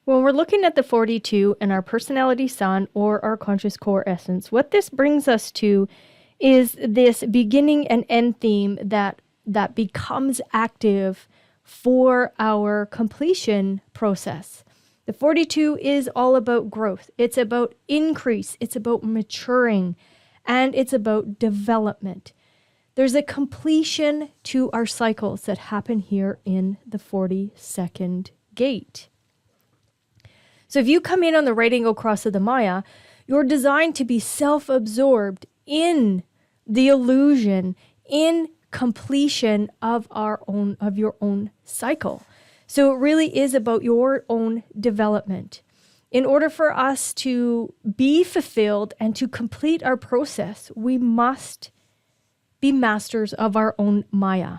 When we're looking at the 42 and our personality sun or our conscious core essence, what this brings us to is this beginning and end theme that becomes active for our completion process. The 42 is all about growth. It's about increase. It's about maturing, and it's about development. There's a completion to our cycles that happen here in the 42nd gate. So if you come in on the right angle cross of the Maya, you're designed to be self-absorbed in the illusion, in completion of your own cycle. So it really is about your own development. In order for us to be fulfilled and to complete our process, we must be masters of our own Maya.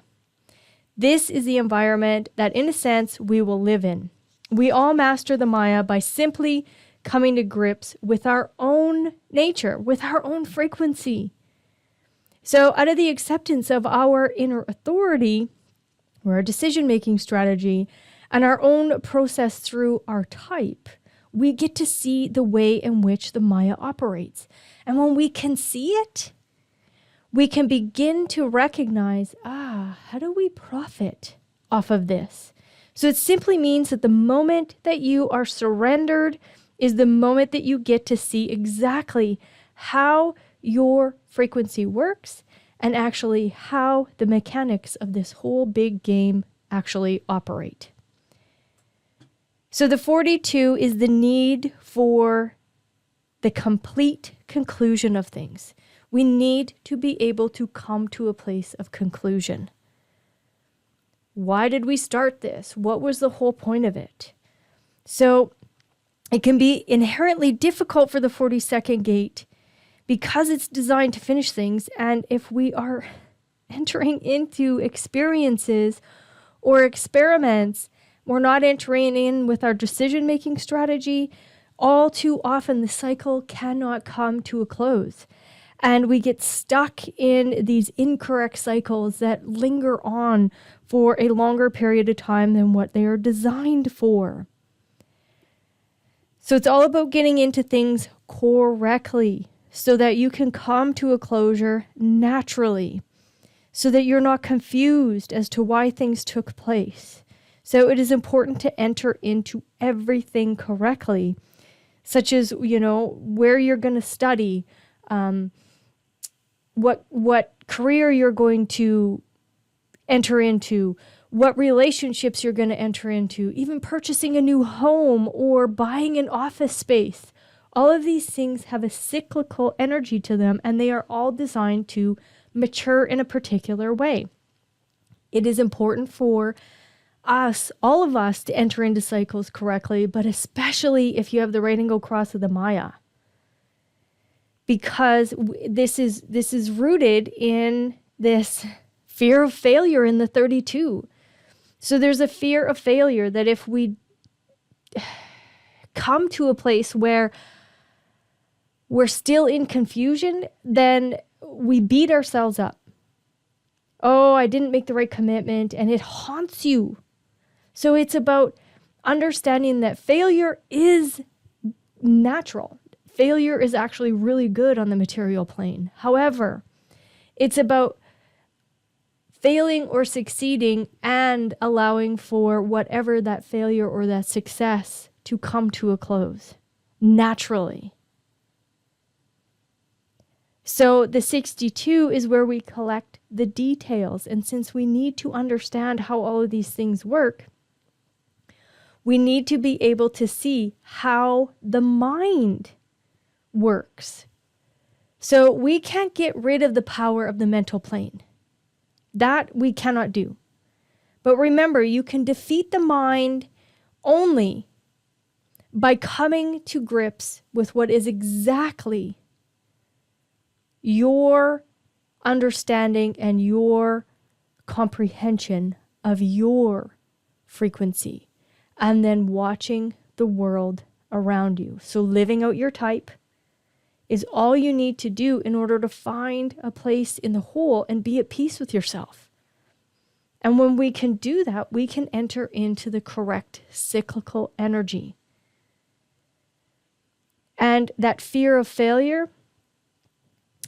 This is the environment that, in a sense, we will live in. We all master the Maya by simply coming to grips with our own nature, with our own frequency. So out of the acceptance of our inner authority, or our decision-making strategy, and our own process through our type, we get to see the way in which the Maya operates. And when we can see it, we can begin to recognize, how do we profit off of this? So it simply means that the moment that you are surrendered is the moment that you get to see exactly how your frequency works and actually how the mechanics of this whole big game actually operate. So the 42 is the need for the complete conclusion of things. We need to be able to come to a place of conclusion. Why did we start this? What was the whole point of it? So it can be inherently difficult for the 42nd gate because it's designed to finish things. And if we are entering into experiences or experiments, we're not entering in with our decision-making strategy, all too often the cycle cannot come to a close. And we get stuck in these incorrect cycles that linger on for a longer period of time than what they are designed for. So it's all about getting into things correctly so that you can come to a closure naturally, so that you're not confused as to why things took place. So it is important to enter into everything correctly, such as, where you're going to study, what career you're going to enter into, what relationships you're going to enter into, even purchasing a new home or buying an office space. All of these things have a cyclical energy to them, and they are all designed to mature in a particular way. It is important for us, all of us, to enter into cycles correctly, but especially if you have the right angle cross of the Maya. Because this is rooted in this fear of failure in the 32. So there's a fear of failure that if we come to a place where we're still in confusion, then we beat ourselves up. Oh, I didn't make the right commitment, and it haunts you. So it's about understanding that failure is natural. Failure is actually really good on the material plane. However, it's about failing or succeeding and allowing for whatever that failure or that success to come to a close naturally. So the 62 is where we collect the details. And since we need to understand how all of these things work, we need to be able to see how the mind works. So we can't get rid of the power of the mental plane. That we cannot do. But remember, you can defeat the mind only by coming to grips with what is exactly your understanding and your comprehension of your frequency, and then watching the world around you. So living out your type is all you need to do in order to find a place in the whole and be at peace with yourself. And when we can do that, we can enter into the correct cyclical energy. And that fear of failure,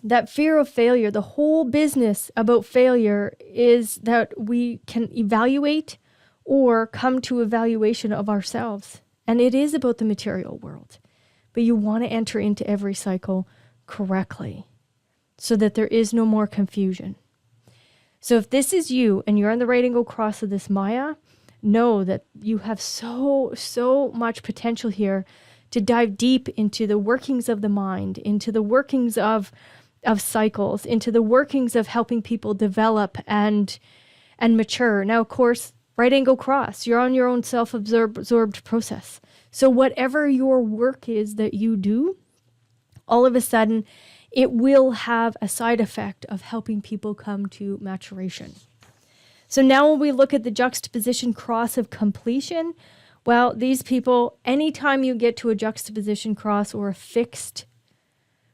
the whole business about failure is that we can evaluate or come to evaluation of ourselves. And it is about the material world. But you want to enter into every cycle correctly so that there is no more confusion. So if this is you and you're on the right angle cross of this Maya, know that you have so much potential here to dive deep into the workings of the mind, into the workings of cycles, into the workings of helping people develop and mature. Now, of course, right angle cross, you're on your own self-absorbed process. So whatever your work is that you do, all of a sudden, it will have a side effect of helping people come to maturation. So now when we look at the juxtaposition cross of completion, well, these people, anytime you get to a juxtaposition cross or a fixed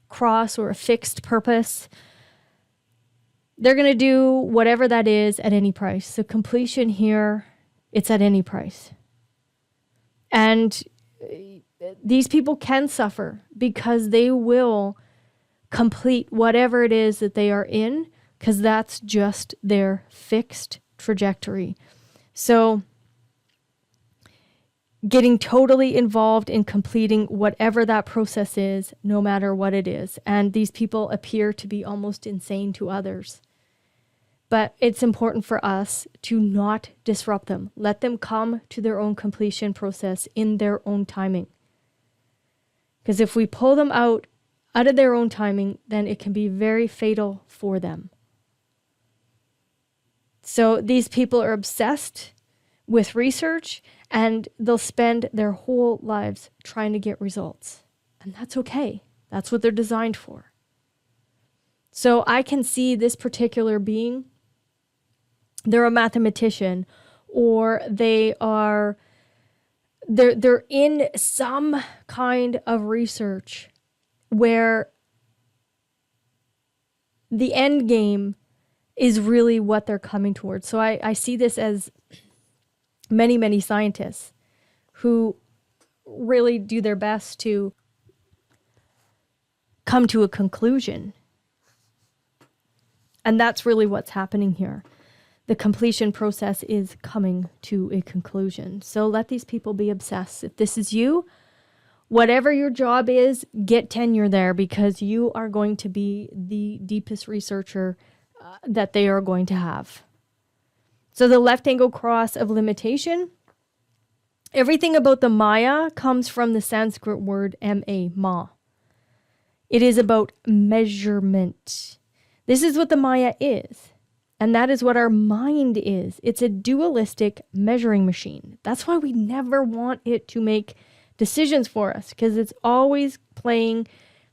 cross or a fixed purpose, they're going to do whatever that is at any price. So completion here, it's at any price. And these people can suffer because they will complete whatever it is that they are in, because that's just their fixed trajectory. So getting totally involved in completing whatever that process is, no matter what it is. And these people appear to be almost insane to others. But it's important for us to not disrupt them. Let them come to their own completion process in their own timing. Because if we pull them out of their own timing, then it can be very fatal for them. So these people are obsessed with research, and they'll spend their whole lives trying to get results. And that's okay. That's what they're designed for. So I can see this particular being, they're a mathematician, or they're in some kind of research where the end game is really what they're coming towards. So I see this as many scientists who really do their best to come to a conclusion. And that's really what's happening here. The completion process is coming to a conclusion. So let these people be obsessed. If this is you, whatever your job is, get tenure there, because you are going to be the deepest researcher that they are going to have. So the left angle cross of limitation, everything about the Maya comes from the Sanskrit word ma. It is about measurement. This is what the Maya is. And that is what our mind is. It's a dualistic measuring machine. That's why we never want it to make decisions for us, because it's always playing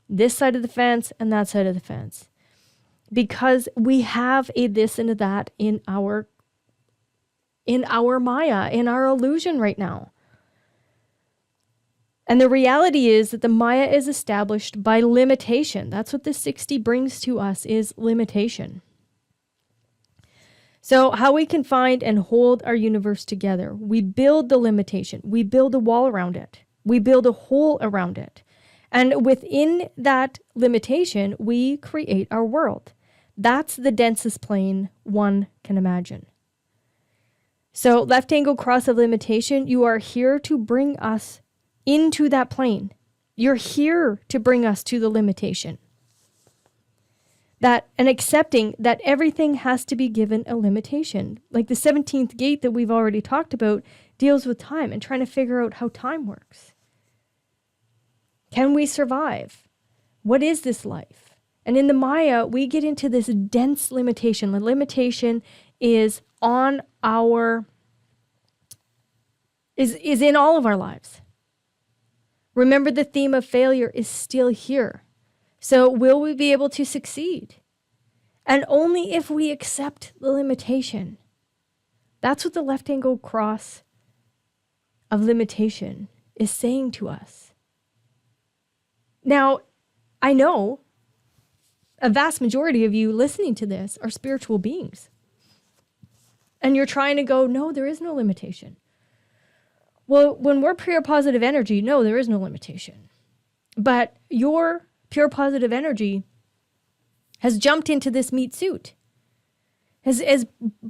this side of the fence and that side of the fence. Because we have a this and a that in our Maya, in our illusion right now. And the reality is that the Maya is established by limitation. That's what the 60 brings to us, is limitation. So how we can find and hold our universe together. We build the limitation. We build a wall around it. We build a hole around it. And within that limitation, we create our world. That's the densest plane one can imagine. So left angle cross of limitation, you are here to bring us into that plane. You're here to bring us to the limitation. That, and accepting that everything has to be given a limitation. Like the 17th gate that we've already talked about deals with time and trying to figure out how time works. Can we survive? What is this life? And in the Maya, we get into this dense limitation. The limitation is on is in all of our lives. Remember, the theme of failure is still here. So will we be able to succeed? And only if we accept the limitation. That's what the left angle cross of limitation is saying to us. Now, I know a vast majority of you listening to this are spiritual beings. And you're trying to go, no, there is no limitation. Well, when we're pure positive energy, no, there is no limitation. But your pure positive energy has jumped into this meat suit, has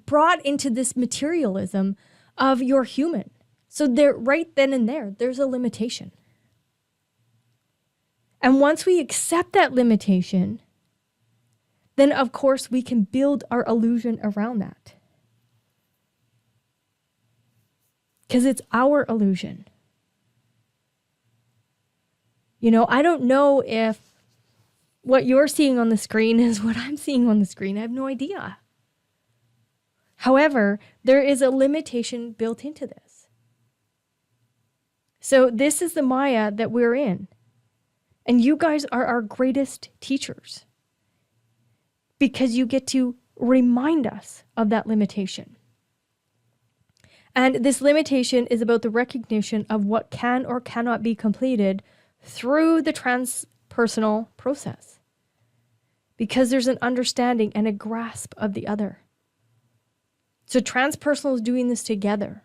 brought into this materialism of your human. So there, right then and there's a limitation. And once we accept that limitation, then of course we can build our illusion around that. Because it's our illusion. You know, I don't know if what you're seeing on the screen is what I'm seeing on the screen. I have no idea. However, there is a limitation built into this. So this is the Maya that we're in. And you guys are our greatest teachers because you get to remind us of that limitation. And this limitation is about the recognition of what can or cannot be completed through the transpersonal process. Because there's an understanding and a grasp of the other. So transpersonal is doing this together.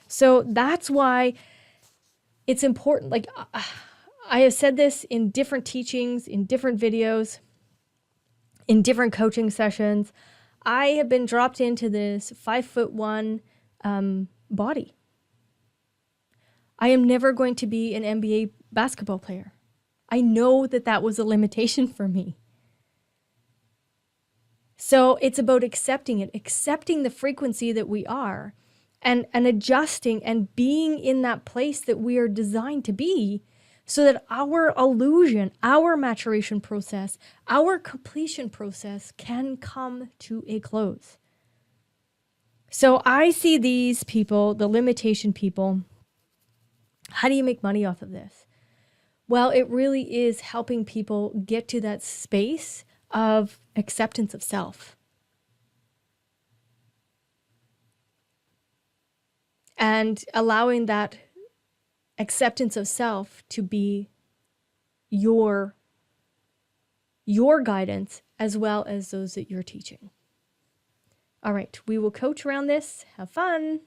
So that's why it's important. Like I have said this in different teachings, in different videos, in different coaching sessions. I have been dropped into this 5'1" body. I am never going to be an NBA basketball player. I know that that was a limitation for me. So it's about accepting it, accepting the frequency that we are, and adjusting and being in that place that we are designed to be, so that our illusion, our maturation process, our completion process can come to a close. So I see these people, the limitation people, how do you make money off of this? Well, it really is helping people get to that space of acceptance of self. And allowing that acceptance of self to be your guidance as well as those that you're teaching. All right, we will coach around this. Have fun.